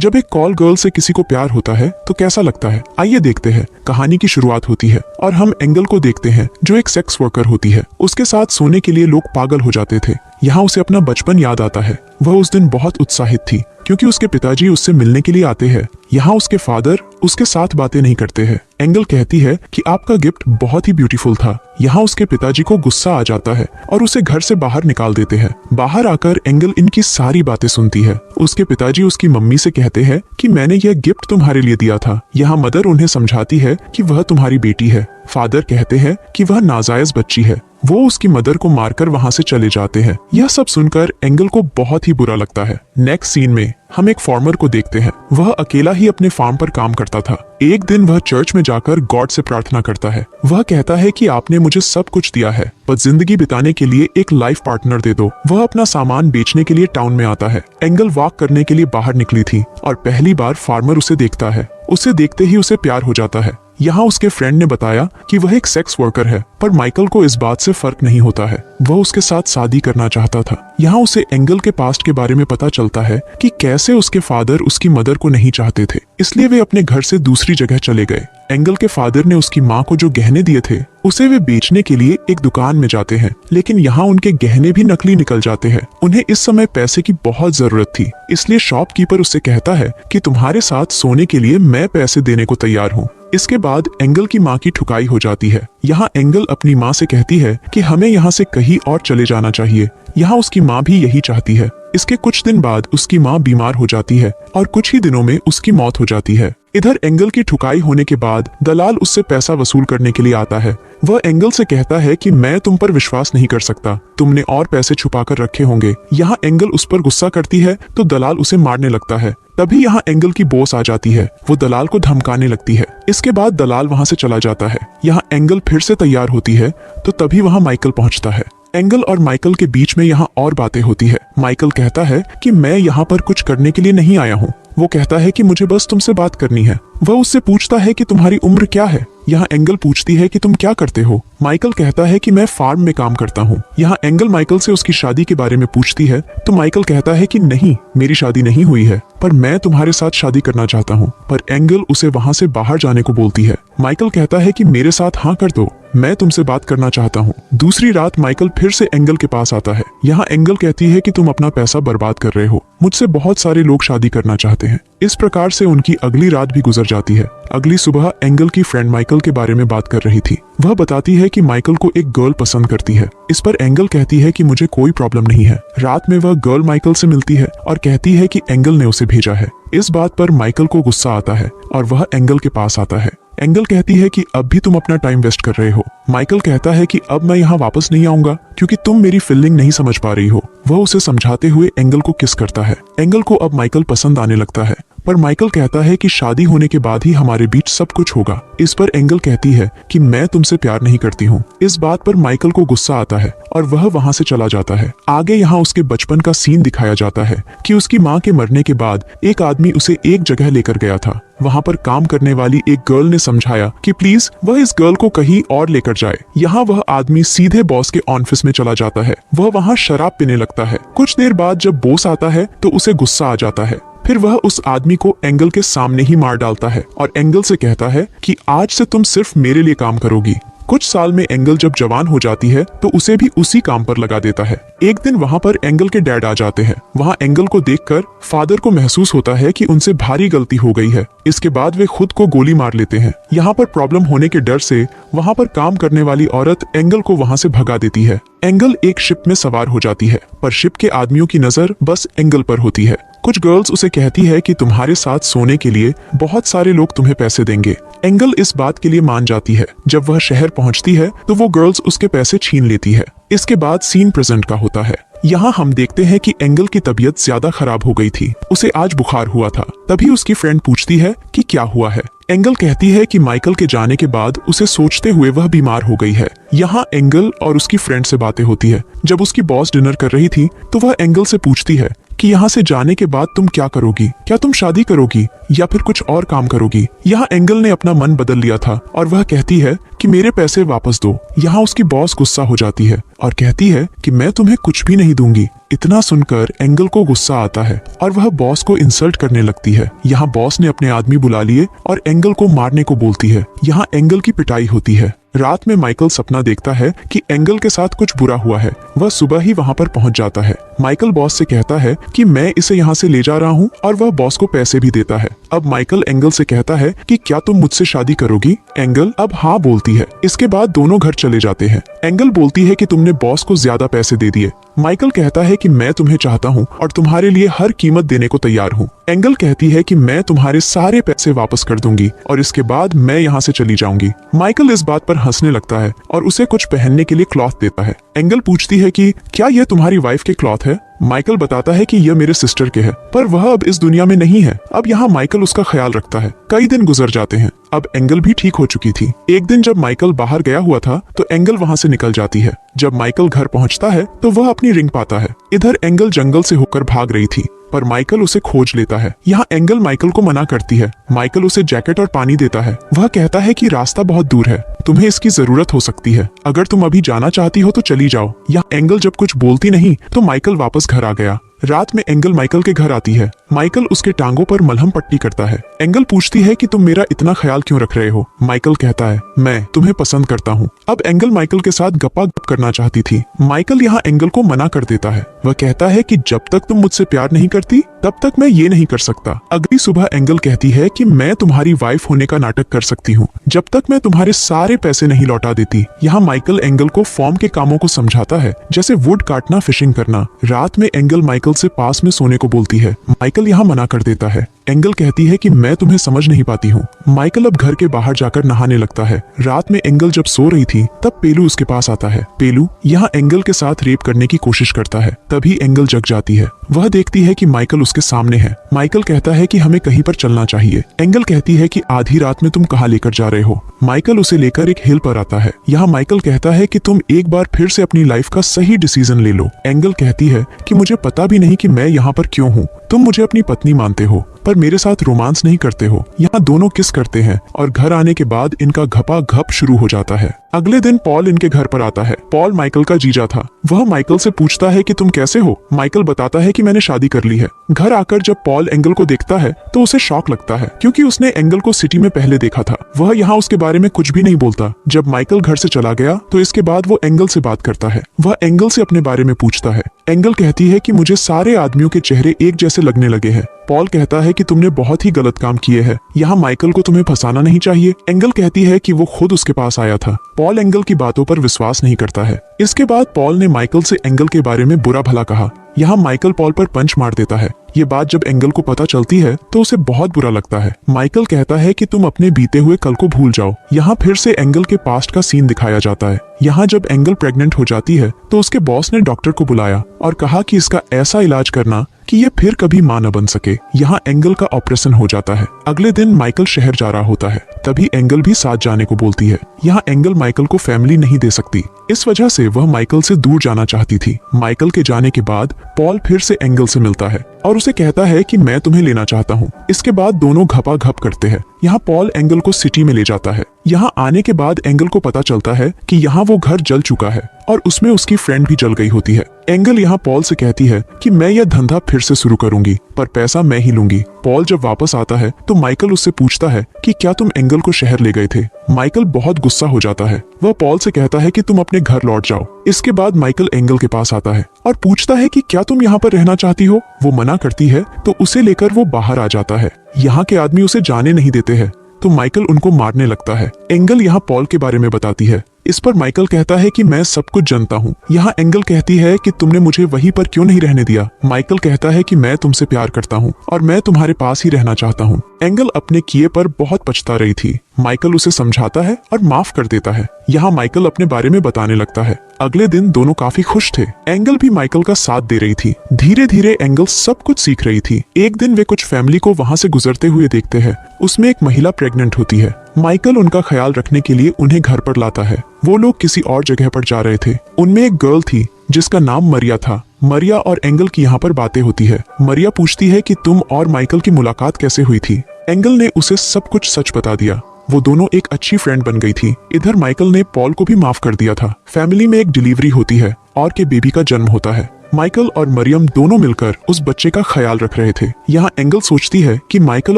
जब एक call girl से किसी को प्यार होता है तो कैसा लगता है, आइए देखते हैं। कहानी की शुरुआत होती है और हम एंगल को देखते हैं जो एक सेक्स वर्कर होती है। उसके साथ सोने के लिए लोग पागल हो जाते थे। यहाँ उसे अपना बचपन याद आता है। वह उस दिन बहुत उत्साहित थी क्योंकि उसके पिताजी उससे मिलने के लिए आते हैं। यहाँ उसके फादर उसके साथ बातें नहीं करते हैं। एंगल कहती है कि आपका गिफ्ट बहुत ही ब्यूटीफुल था। यहाँ उसके पिताजी को गुस्सा आ जाता है और उसे घर से बाहर निकाल देते हैं। बाहर आकर एंगल इनकी सारी बातें सुनती है। उसके पिताजी उसकी मम्मी से कहते हैं कि मैंने यह गिफ्ट तुम्हारे लिए दिया था। यहाँ मदर उन्हें समझाती है कि वह तुम्हारी बेटी है। फादर कहते हैं कि वह नाजायज बच्ची है। वो उसकी मदर को मारकर वहाँ से चले जाते हैं। यह सब सुनकर एंगल को बहुत ही बुरा लगता है। नेक्स्ट सीन में हम एक फार्मर को देखते हैं। वह अकेला ही अपने फार्म पर काम करता था। एक दिन वह चर्च में जाकर गॉड से प्रार्थना करता है। वह कहता है कि आपने मुझे सब कुछ दिया है, बस जिंदगी बिताने के लिए एक लाइफ पार्टनर दे दो। वह अपना सामान बेचने के लिए टाउन में आता है। एंगल वॉक करने के लिए बाहर निकली थी और पहली बार फार्मर उसे देखता है। उसे देखते ही उसे प्यार हो जाता है। यहाँ उसके फ्रेंड ने बताया कि वह एक सेक्स वर्कर है, पर माइकल को इस बात से फर्क नहीं होता है। वह उसके साथ शादी करना चाहता था। यहाँ उसे एंगल के पास्ट के बारे में पता चलता है कि कैसे उसके फादर उसकी मदर को नहीं चाहते थे, इसलिए वे अपने घर से दूसरी जगह चले गए। एंगल के फादर ने उसकी माँ को जो गहने दिए थे उसे वे बेचने के लिए एक दुकान में जाते हैं, लेकिन यहाँ उनके गहने भी नकली निकल जाते हैं। उन्हें इस समय पैसे की बहुत जरूरत थी, इसलिए शॉपकीपर उससे कहता है कि तुम्हारे साथ सोने के लिए मैं पैसे देने को तैयार हूँ। इसके बाद एंगल की माँ की ठुकाई हो जाती है। यहाँ एंगल अपनी माँ से कहती है कि हमें यहाँ से कहीं और चले जाना चाहिए। यहाँ उसकी माँ भी यही चाहती है। इसके कुछ दिन बाद उसकी माँ बीमार हो जाती है और कुछ ही दिनों में उसकी मौत हो जाती है। इधर एंगल की ठुकाई होने के बाद दलाल उससे पैसा वसूल करने के लिए आता है। वह एंगल से कहता है कि मैं तुम पर विश्वास नहीं कर सकता, तुमने और पैसे छुपा कर रखे होंगे। यहाँ एंगल उस पर गुस्सा करती है तो दलाल उसे मारने लगता है। तभी यहाँ एंगल की बॉस आ जाती है। वो दलाल को धमकाने लगती है। इसके बाद दलाल वहाँ से चला जाता है। यहाँ एंगल फिर से तैयार होती है तो तभी वहाँ माइकल पहुँचता है। एंगल और माइकल के बीच में यहाँ और बातें होती है। माइकल कहता है कि मैं यहाँ पर कुछ करने के लिए नहीं आया हूँ। वो कहता है कि मुझे बस तुमसे बात करनी है। वह उससे पूछता है कि तुम्हारी उम्र क्या है। यहाँ एंगल पूछती है कि तुम क्या करते हो। माइकल कहता है कि मैं फार्म में काम करता हूँ। यहाँ एंगल माइकल से उसकी शादी के बारे में पूछती है तो माइकल कहता है कि नहीं, मेरी शादी नहीं हुई है, पर मैं तुम्हारे साथ शादी करना चाहता हूँ। पर एंगल उसे वहाँ से बाहर जाने को बोलती है। माइकल कहता है कि मेरे साथ हाँ कर दो, मैं तुमसे बात करना चाहता हूँ। दूसरी रात माइकल फिर से एंगल के पास आता है। यहाँ एंगल कहती है कि तुम अपना पैसा बर्बाद कर रहे हो, मुझसे बहुत सारे लोग शादी करना चाहते हैं। इस प्रकार से उनकी अगली रात भी गुजर जाती है। अगली सुबह एंगल की फ्रेंड माइकल के बारे में बात कर रही थी। वह बताती है कि माइकल को एक गर्ल पसंद करती है। इस पर एंगल कहती है कि मुझे कोई प्रॉब्लम नहीं है। रात में वह गर्ल माइकल से मिलती है और कहती है कि एंगल ने उसे भेजा है। इस बात पर माइकल को गुस्सा आता है और वह एंगल के पास आता है। एंगल कहती है कि अब भी तुम अपना टाइम वेस्ट कर रहे हो। माइकल कहता है कि अब मैं यहाँ वापस नहीं आऊंगा क्योंकि तुम मेरी फीलिंग नहीं समझ पा रही हो। वह उसे समझाते हुए एंगल को किस करता है। एंगल को अब माइकल पसंद आने लगता है, पर माइकल कहता है कि शादी होने के बाद ही हमारे बीच सब कुछ होगा। इस पर एंगल कहती है कि मैं तुमसे प्यार नहीं करती हूँ। इस बात पर माइकल को गुस्सा आता है और वह वहाँ से चला जाता है। आगे यहाँ उसके बचपन का सीन दिखाया जाता है कि उसकी माँ के मरने के बाद एक आदमी उसे एक जगह लेकर गया था। वहाँ पर काम करने वाली एक गर्ल ने समझाया कि प्लीज वह इस गर्ल को कहीं और लेकर जाए। यहाँ वह आदमी सीधे बॉस के ऑफिस में चला जाता है। वह वहाँ शराब पीने लगता है। कुछ देर बाद जब बॉस आता है तो उसे गुस्सा आ जाता है। फिर वह उस आदमी को एंगल के सामने ही मार डालता है और एंगल से कहता है कि आज से तुम सिर्फ मेरे लिए काम करोगी। कुछ साल में एंगल जब जवान हो जाती है तो उसे भी उसी काम पर लगा देता है। एक दिन वहाँ पर एंगल के डैड आ जाते हैं। वहाँ एंगल को देखकर फादर को महसूस होता है कि उनसे भारी गलती हो गई है। इसके बाद वे खुद को गोली मार लेते हैं। यहाँ पर प्रॉब्लम होने के डर से वहाँ पर काम करने वाली औरत एंगल को वहाँ से भगा देती है। एंगल एक शिप में सवार हो जाती है, पर शिप के आदमियों की नजर बस एंगल पर होती है। कुछ गर्ल्स उसे कहती है कि तुम्हारे साथ सोने के लिए बहुत सारे लोग तुम्हें पैसे देंगे। एंगल इस बात के लिए मान जाती है। जब वह शहर पहुंचती है तो वो गर्ल्स उसके पैसे छीन लेती है। इसके बाद सीन प्रेजेंट का होता है। यहाँ हम देखते हैं कि एंगल की तबीयत ज्यादा खराब हो गई थी। उसे आज बुखार हुआ था। तभी उसकी फ्रेंड पूछती है कि क्या हुआ है। एंगल कहती है कि माइकल के जाने के बाद उसे सोचते हुए वह बीमार हो गई है। यहाँ एंगल और उसकी फ्रेंड से बातें होती है। जब उसकी बॉस डिनर कर रही थी तो वह एंगल से पूछती है कि यहाँ से जाने के बाद तुम क्या करोगी, क्या तुम शादी करोगी या फिर कुछ और काम करोगी। यहाँ एंगल ने अपना मन बदल लिया था और वह कहती है कि मेरे पैसे वापस दो। यहाँ उसकी बॉस गुस्सा हो जाती है और कहती है कि मैं तुम्हें कुछ भी नहीं दूंगी। इतना सुनकर एंगल को गुस्सा आता है और वह बॉस को इंसल्ट करने लगती है। यहाँ बॉस ने अपने आदमी बुला लिए और एंगल को मारने को बोलती है। यहाँ एंगल की पिटाई होती है। रात में माइकल सपना देखता है कि एंगल के साथ कुछ बुरा हुआ है। वह सुबह ही वहाँ पर पहुँच जाता है। माइकल बॉस से कहता है कि मैं इसे यहाँ से ले जा रहा हूँ और वह बॉस को पैसे भी देता है। अब माइकल एंगल से कहता है कि क्या तुम मुझसे शादी करोगी। एंगल अब हाँ बोलती है। इसके बाद दोनों घर चले जाते हैं। एंगल बोलती है कि तुमने बॉस को ज्यादा पैसे दे दिए। माइकल कहता है कि मैं तुम्हें चाहता हूँ और तुम्हारे लिए हर कीमत देने को तैयार हूँ। एंगल कहती है कि मैं तुम्हारे सारे पैसे वापस कर दूंगी और इसके बाद मैं यहाँ से चली जाऊंगी। माइकल इस बात पर हंसने लगता है और उसे कुछ पहनने के लिए क्लॉथ देता है। एंगल पूछती है कि क्या यह तुम्हारी वाइफ के क्लॉथ है। माइकल बताता है कि यह मेरे सिस्टर के है, पर वह अब इस दुनिया में नहीं है। अब यहाँ माइकल उसका ख्याल रखता है। कई दिन गुजर जाते हैं। अब एंगल भी ठीक हो चुकी थी। एक दिन जब माइकल बाहर गया हुआ था तो एंगल वहाँ से निकल जाती है। जब माइकल घर पहुँचता है तो वह अपनी रिंग पाता है। इधर एंगल जंगल से होकर भाग रही थी पर माइकल उसे खोज लेता है। यहाँ एंगल माइकल को मना करती है। माइकल उसे जैकेट और पानी देता है। वह कहता है कि रास्ता बहुत दूर है, तुम्हें इसकी जरूरत हो सकती है। अगर तुम अभी जाना चाहती हो तो चली जाओ। यहाँ एंगल जब कुछ बोलती नहीं तो माइकल वापस घर आ गया। रात में एंगल माइकल के घर आती है। माइकल उसके टांगों पर मलहम पट्टी करता है। एंगल पूछती है कि तुम मेरा इतना ख्याल क्यों रख रहे हो। माइकल कहता है मैं तुम्हें पसंद करता हूँ। अब एंगल माइकल के साथ गप्पा-गप करना चाहती थी। माइकल यहाँ एंगल को मना कर देता है। वह कहता है कि जब तक तुम मुझसे प्यार नहीं करती तब तक मैं ये नहीं कर सकता। अगली सुबह एंगल कहती है कि मैं तुम्हारी वाइफ होने का नाटक कर सकती हूँ जब तक मैं तुम्हारे सारे पैसे नहीं लौटा देती। यहाँ माइकल एंगल को फॉर्म के कामों को समझाता है, जैसे वुड काटना, फिशिंग करना। रात में एंगल माइकल से पास में सोने को बोलती है। माइकल यहाँ मना कर देता है। एंगल कहती है कि मैं तुम्हें समझ नहीं पाती हूँ। माइकल अब घर के बाहर जाकर नहाने लगता है। रात में एंगल जब सो रही थी तब पेलू उसके पास आता है। पेलू यहाँ एंगल के साथ रेप करने की कोशिश करता है। तभी एंगल जग जाती है। वह देखती है कि माइकल उसके सामने है। माइकल कहता है कि हमें कहीं पर चलना चाहिए। एंगल कहती है कि आधी रात में तुम कहाँ लेकर जा रहे हो। माइकल उसे लेकर एक हिल पर आता है। यहाँ माइकल कहता है कि तुम एक बार फिर से अपनी लाइफ का सही डिसीजन ले लो। एंगल कहती है कि मुझे पता भी नहीं कि मैं यहाँ पर क्यों हूँ। तुम मुझे अपनी पत्नी मानते हो पर मेरे साथ रोमांस नहीं करते हो। यहाँ दोनों किस करते हैं और घर आने के बाद इनका घपा घप शुरू हो जाता है। अगले दिन पॉल इनके घर पर आता है। पॉल माइकल का जीजा था। वह माइकल से पूछता है कि तुम कैसे हो। माइकल बताता है कि मैंने शादी कर ली है। घर आकर जब पॉल एंगल को देखता है तो उसे शॉक लगता है क्योंकि उसने एंगल को सिटी में पहले देखा था। वह यहाँ उसके बारे में कुछ भी नहीं बोलता। जब माइकल घर से चला गया तो इसके बाद वो एंगल से बात करता है। वह एंगल से अपने बारे में पूछता है। एंगल कहती है कि मुझे सारे आदमियों के चेहरे एक जैसे लगने लगे हैं। पॉल कहता है कि तुमने बहुत ही गलत काम किए हैं। यहाँ माइकल को तुम्हें फंसाना नहीं चाहिए। एंगल कहती है कि वो खुद उसके पास आया था। पॉल एंगल की बातों पर विश्वास नहीं करता है। इसके बाद पॉल ने माइकल से एंगल के बारे में बुरा भला कहा। यहाँ माइकल पॉल पर पंच मार देता है। ये बात जब एंगल को पता चलती है तो उसे बहुत बुरा लगता है। माइकल कहता है कि तुम अपने बीते हुए कल को भूल जाओ। यहाँ फिर से एंगल के पास्ट का सीन दिखाया जाता है। यहाँ जब एंगल प्रेग्नेंट हो जाती है तो उसके बॉस ने डॉक्टर को बुलाया और कहा कि इसका ऐसा इलाज करना कि ये फिर कभी मां न बन सके। यहाँ एंगल का ऑपरेशन हो जाता है। अगले दिन माइकल शहर जा रहा होता है। तभी एंगल भी साथ जाने को बोलती है। यहाँ एंगल माइकल को फैमिली नहीं दे सकती, इस वजह से वह माइकल से दूर जाना चाहती थी। माइकल के जाने के बाद पॉल फिर से एंगल से मिलता है और उसे कहता है कि मैं तुम्हें लेना चाहता हूँ। इसके बाद दोनों घपा घप करते हैं। यहाँ पॉल एंगल को सिटी में ले जाता है। यहाँ आने के बाद एंगल को पता चलता है कि यहाँ वो घर जल चुका है और उसमें उसकी फ्रेंड भी जल गई होती है। एंगल यहाँ पॉल से कहती है कि मैं यह धंधा फिर से शुरू करूंगी पर पैसा मैं ही लूंगी। पॉल जब वापस आता है तो माइकल उससे पूछता है कि क्या तुम एंगल को शहर ले गए थे। माइकल बहुत गुस्सा हो जाता है। वह पॉल से कहता है कि तुम अपने घर लौट जाओ। इसके बाद माइकल एंगल के पास आता है और पूछता है कि क्या तुम यहाँ पर रहना चाहती हो। वो मना करती है तो उसे लेकर वो बाहर आ जाता है। यहाँ के आदमी उसे जाने नहीं देते हैं तो माइकल उनको मारने लगता है। एंगल यहाँ पॉल के बारे में बताती है। इस पर माइकल कहता है कि मैं सब कुछ जानता हूँ। यहाँ एंगल कहती है कि तुमने मुझे वहीं पर क्यों नहीं रहने दिया। माइकल कहता है कि मैं तुमसे प्यार करता हूँ और मैं तुम्हारे पास ही रहना चाहता हूँ। एंगल अपने किए पर बहुत पछता रही थी। माइकल उसे समझाता है और माफ कर देता है। यहाँ माइकल अपने बारे में बताने लगता है। अगले दिन दोनों काफी खुश थे। एंगल भी माइकल का साथ दे रही थी। धीरे धीरे एंगल सब कुछ सीख रही थी। एक दिन वे कुछ फैमिली को वहाँ से गुजरते हुए देखते हैं। उसमें एक महिला प्रेग्नेंट होती है। माइकल उनका ख्याल रखने के लिए उन्हें घर पर लाता है। वो लोग किसी और जगह पर जा रहे थे। उनमें एक गर्ल थी जिसका नाम मरिया था। मरिया और एंगल की यहाँ पर बातें होती है। मरिया पूछती है कि तुम और माइकल की मुलाकात कैसे हुई थी। एंगल ने उसे सब कुछ सच बता दिया। वो दोनों एक अच्छी फ्रेंड बन गई थी। इधर माइकल ने पॉल को भी माफ कर दिया था। फैमिली में एक डिलीवरी होती है और के बेबी का जन्म होता है। माइकल और मरियम दोनों मिलकर उस बच्चे का ख्याल रख रहे थे। यहाँ एंगल सोचती है कि माइकल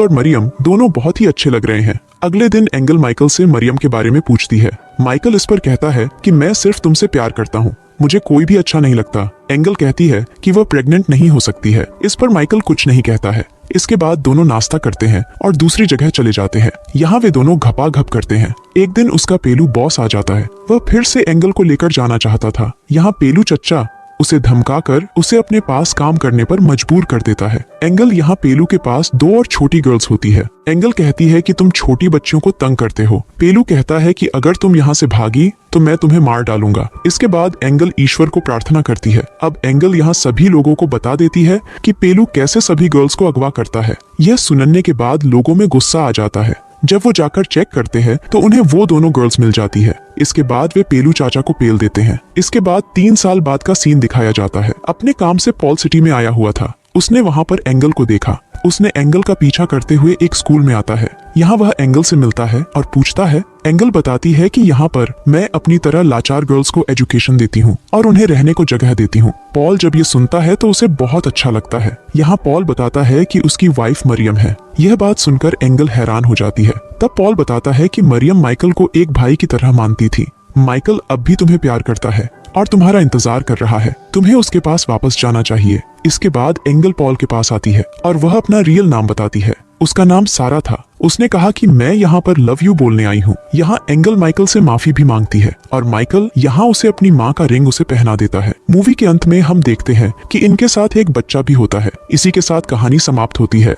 और मरियम दोनों बहुत ही अच्छे लग रहे हैं। अगले दिन एंगल माइकल से मरियम के बारे में पूछती है। माइकल इस पर कहता है कि मैं सिर्फ तुमसे प्यार करता हूँ, मुझे कोई भी अच्छा नहीं लगता। एंगल कहती है कि वह प्रेग्नेंट नहीं हो सकती है। इस पर माइकल कुछ नहीं कहता है। इसके बाद दोनों नाश्ता करते हैं और दूसरी जगह चले जाते हैं। यहाँ वे दोनों घपाघप करते हैं। एक दिन उसका पेलू बॉस आ जाता है। वह फिर से एंगल को लेकर जाना चाहता था। यहाँ पेलू चच्चा उसे धमकाकर उसे अपने पास काम करने पर मजबूर कर देता है। एंगल यहाँ पेलू के पास 2 और छोटी गर्ल्स होती है। एंगल कहती है कि तुम छोटी बच्चियों को तंग करते हो। पेलू कहता है कि अगर तुम यहाँ से भागी तो मैं तुम्हें मार डालूंगा। इसके बाद एंगल ईश्वर को प्रार्थना करती है। अब एंगल यहाँ सभी लोगों को बता देती है कि पेलू कैसे सभी गर्ल्स को अगवा करता है। यह सुनने के बाद लोगों में गुस्सा आ जाता है। जब वो जाकर चेक करते हैं तो उन्हें वो दोनों गर्ल्स मिल जाती है। इसके बाद वे पेलू चाचा को पेल देते हैं। इसके बाद 3 साल बाद का सीन दिखाया जाता है। अपने काम से पॉल सिटी में आया हुआ था। उसने वहाँ पर एंगल को देखा। उसने एंगल का पीछा करते हुए एक स्कूल में आता है। यहाँ वह एंगल से मिलता है और पूछता है। एंगल बताती है कि यहाँ पर मैं अपनी तरह लाचार गर्ल्स को एजुकेशन देती हूँ और उन्हें रहने को जगह देती हूँ। पॉल जब ये सुनता है तो उसे बहुत अच्छा लगता है। यहाँ पॉल बताता है कि उसकी वाइफ मरियम है। यह बात सुनकर एंगल हैरान हो जाती है। तब पॉल बताता है कि मरियम माइकल को एक भाई की तरह मानती थी। माइकल अब भी तुम्हें प्यार करता है और तुम्हारा इंतजार कर रहा है। तुम्हें उसके पास वापस जाना चाहिए। इसके बाद एंगल पॉल के पास आती है और वह अपना रियल नाम बताती है। उसका नाम सारा था। उसने कहा कि मैं यहाँ पर लव यू बोलने आई हूँ। यहाँ एंगल माइकल से माफी भी मांगती है और माइकल यहाँ उसे अपनी माँ का रिंग उसे पहना देता है। मूवी के अंत में हम देखते हैं कि इनके साथ एक बच्चा भी होता है। इसी के साथ कहानी समाप्त होती है।